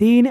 3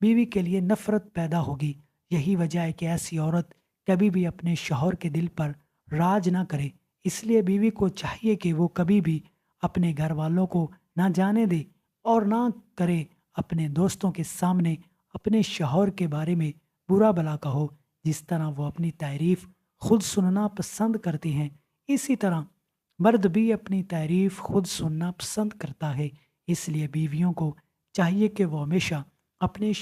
بیوی کے لیے نفرت پیدا ہوگی۔ یہی وجہ ہے کہ ایسی عورت کبھی بھی اپنے شوہر کے دل پر راج نہ کرے۔ اس لیے بیوی کو چاہیے کہ وہ کبھی بھی اپنے گھر والوں کو نہ جانے دے اور نہ کرے اپنے دوستوں کے سامنے اپنے شوہر کے بارے میں برا بھلا کہو۔ جس طرح وہ اپنی تعریف خود سننا پسند کرتے ہیں، اسی طرح مرد بھی اپنی تعریف خود سننا پسند کرتا ہے۔ اس لیے بیویوں کو چاہیے کہ وہ ہمیشہ اپنے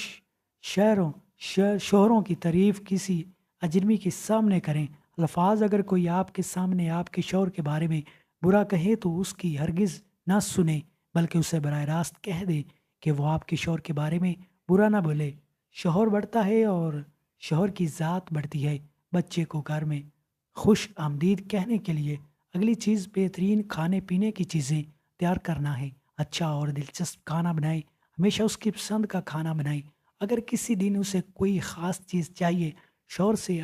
شوہروں کی تعریف کسی اجنبی کے سامنے کریں۔ الفاظ اگر کوئی آپ کے سامنے آپ کے شوہر کے بارے میں برا کہے تو اس کی ہرگز نہ سنیں، بلکہ اسے براہ راست کہہ دے کہ وہ آپ کے شوہر کے بارے میں برا نہ بولے۔ شوہر بڑھتا ہے اور شوہر کی ذات بڑھتی ہے۔ بچے کو گھر میں خوش آمدید کہنے کے لیے اگلی چیز بہترین کھانے پینے کی چیزیں تیار کرنا ہے۔ اچھا اور دلچسپ کھانا بنائیں، ہمیشہ اس کی پسند کا کھانا بنائیں۔ اگر کسی دن اسے کوئی خاص چیز چاہیے، شوہر سے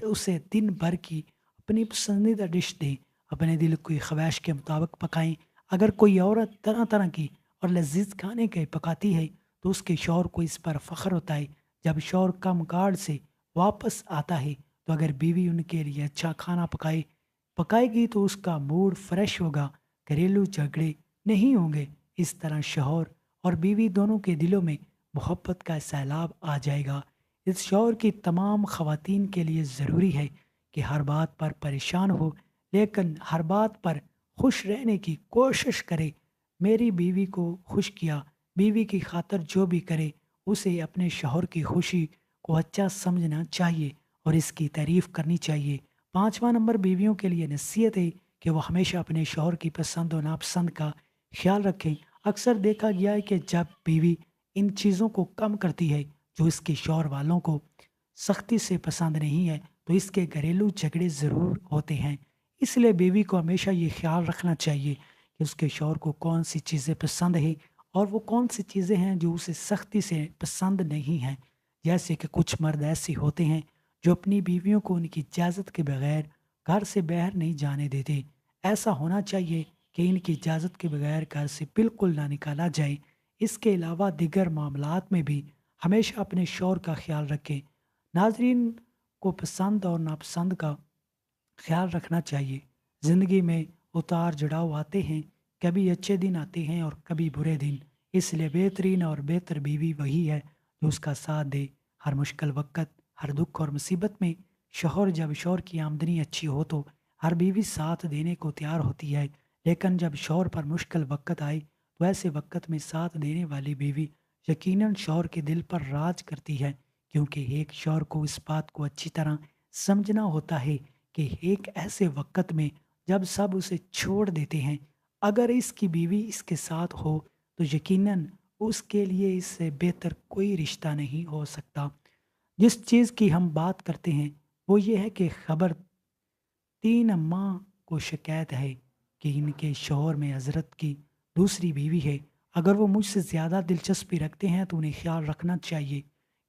اسے دن بھر کی اپنی پسندیدہ ڈش دیں۔ اپنے دل کی خواہش کے مطابق پکائیں۔ اگر کوئی عورت طرح طرح کی اور لذیذ کھانے کے پکاتی ہے تو اس کے شوہر کو اس پر فخر ہوتا ہے۔ جب شوہر کام کاج سے واپس آتا ہے تو اگر بیوی ان کے لیے اچھا کھانا پکائے گی تو اس کا موڈ فریش ہوگا، گھریلو جھگڑے نہیں ہوں گے۔ اس طرح شوہر اور بیوی دونوں کے دلوں میں محبت کا سیلاب آ جائے گا۔ اس شوہر کی تمام خواتین کے لیے ضروری ہے کہ ہر بات پر پریشان ہو لیکن ہر بات پر خوش رہنے کی کوشش کرے۔ میری بیوی کو خوش کیا، بیوی کی خاطر جو بھی کرے اسے اپنے شوہر کی خوشی کو اچھا سمجھنا چاہیے اور اس کی تعریف کرنی چاہیے۔ 5واں نمبر بیویوں کے لیے نصیحت ہے کہ وہ ہمیشہ اپنے شوہر کی پسند و ناپسند کا خیال رکھیں۔ اکثر دیکھا گیا ہے کہ جب بیوی ان چیزوں کو کم کرتی ہے جو اس کے شوہر والوں کو سختی سے پسند نہیں ہے تو اس کے گھریلو جھگڑے ضرور ہوتے ہیں۔ اس لیے بیوی کو ہمیشہ یہ خیال رکھنا چاہیے کہ اس کے شوہر کو کون سی چیزیں پسند ہیں اور وہ کون سی چیزیں ہیں جو اسے سختی سے پسند نہیں ہیں۔ جیسے کہ کچھ مرد ایسے ہوتے ہیں جو اپنی بیویوں کو ان کی اجازت کے بغیر گھر سے باہر نہیں جانے دیتے۔ ایسا ہونا چاہیے کہ ان کی اجازت کے بغیر گھر سے بالکل نہ نکالا جائے۔ اس کے علاوہ دیگر معاملات میں بھی ہمیشہ اپنے شوہر کا خیال رکھیں۔ ناظرین کو پسند اور ناپسند کا خیال رکھنا چاہیے۔ زندگی میں اتار چڑھاؤ آتے ہیں، کبھی اچھے دن آتے ہیں اور کبھی برے دن۔ اس لیے بہترین اور بہتر بیوی وہی ہے جو اس کا ساتھ دے ہر مشکل وقت، ہر دکھ اور مصیبت میں۔ جب شوہر کی آمدنی اچھی ہو تو ہر بیوی ساتھ دینے کو تیار ہوتی ہے، لیکن جب شوہر پر مشکل وقت آئے تو ایسے وقت میں ساتھ دینے والی بیوی یقیناً شوہر کے دل پر راج کرتی ہے، کیونکہ ایک شوہر کو اس بات کو اچھی طرح سمجھنا ہوتا ہے کہ ایک ایسے وقت میں جب سب اسے چھوڑ دیتے ہیں، اگر اس کی بیوی اس کے ساتھ ہو تو یقیناً اس کے لیے اس سے بہتر کوئی رشتہ نہیں ہو سکتا۔ جس چیز کی ہم بات کرتے ہیں وہ یہ ہے کہ خبر 3 اماں کو شکایت ہے کہ ان کے شوہر میں حضرت کی دوسری بیوی ہے۔ اگر وہ مجھ سے زیادہ دلچسپی رکھتے ہیں تو انہیں خیال رکھنا چاہیے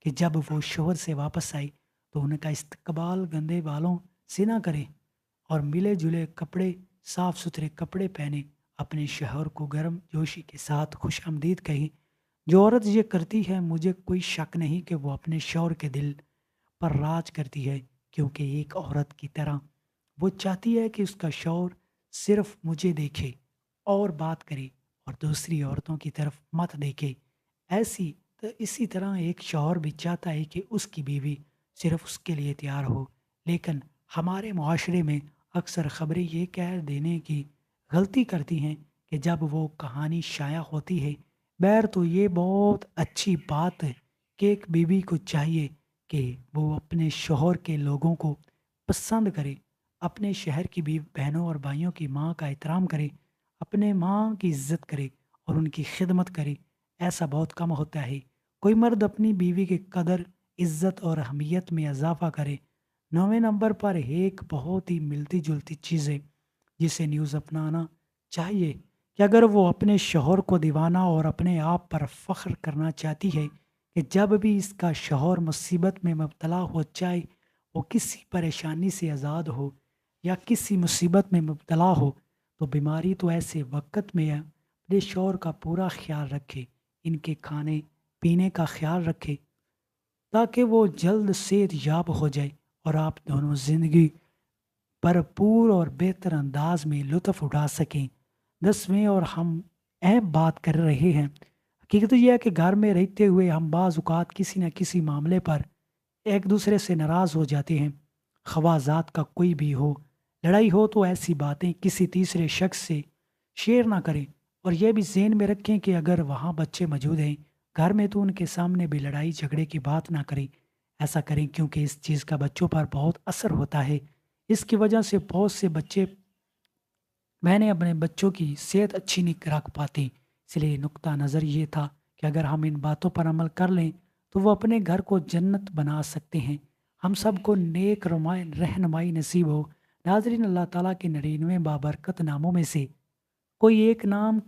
کہ جب وہ شوہر سے واپس آئے تو ان کا استقبال گندے بالوں سے نہ کرے اور ملے جلے کپڑے، صاف ستھرے کپڑے پہنے اپنے شوہر کو گرم جوشی کے ساتھ خوش آمدید کہیں۔ جو عورت یہ کرتی ہے مجھے کوئی شک نہیں کہ وہ اپنے شوہر کے دل پر راج کرتی ہے، کیونکہ ایک عورت کی طرح وہ چاہتی ہے کہ اس کا شوہر صرف مجھے دیکھے اور بات کرے اور دوسری عورتوں کی طرف مت دیکھے۔ اسی طرح ایک شوہر بھی چاہتا ہے کہ اس کی بیوی صرف اس کے لیے تیار ہو، لیکن ہمارے معاشرے میں اکثر خبریں یہ کہہ دینے کی غلطی کرتی ہیں کہ جب وہ کہانی شائع ہوتی ہے، بہر تو یہ بہت اچھی بات ہے کہ ایک بیوی کو چاہیے کہ وہ اپنے شوہر کے لوگوں کو پسند کرے، اپنے شہر کی بیوی بہنوں اور بھائیوں کی ماں کا احترام کرے، اپنے ماں کی عزت کرے اور ان کی خدمت کرے۔ ایسا بہت کم ہوتا ہے۔ کوئی مرد اپنی بیوی کی قدر، عزت اور اہمیت میں اضافہ کرے۔ 9ویں نمبر پر ایک بہت ہی ملتی جلتی چیز ہے جسے نیوز اپنانا چاہیے کہ اگر وہ اپنے شوہر کو دیوانہ اور اپنے آپ پر فخر کرنا چاہتی ہے کہ جب بھی اس کا شوہر مصیبت میں مبتلا ہو، چاہے وہ کسی پریشانی سے آزاد ہو یا کسی مصیبت میں مبتلا ہو، تو بیماری تو ایسے وقت میں ہے اپنے شوہر کا پورا خیال رکھے، ان کے کھانے پینے کا خیال رکھے تاکہ وہ جلد صحت یاب ہو جائے اور آپ دونوں زندگی بھرپور اور بہتر انداز میں لطف اٹھا سکیں۔ 10ویں اور ہم اہم بات کر رہے ہیں، حقیقت یہ ہے کہ گھر میں رہتے ہوئے ہم بعض اوقات کسی نہ کسی معاملے پر ایک دوسرے سے ناراض ہو جاتے ہیں، خواہ ذات کا کوئی بھی ہو۔ لڑائی ہو تو ایسی باتیں کسی تیسرے شخص سے شیئر نہ کریں، اور یہ بھی ذہن میں رکھیں کہ اگر وہاں بچے موجود ہیں گھر میں تو ان کے سامنے بھی لڑائی جھگڑے کی بات نہ کریں۔ ایسا کریں کیونکہ اس چیز کا بچوں پر بہت اثر ہوتا ہے۔ اس کی وجہ سے بہت سے بچے میں نے اپنے بچوں کی صحت اچھی نہیں رکھ پاتی۔ اس لیے نقطہ نظر یہ تھا کہ اگر ہم ان باتوں پر عمل کر لیں تو وہ اپنے گھر کو جنت بنا سکتے ہیں۔ ہم سب کو نیک رہنمائی نصیب ہو۔ ناظرین، اللہ تعالیٰ کے 99 بابرکت ناموں میں سے کوئی ایک نام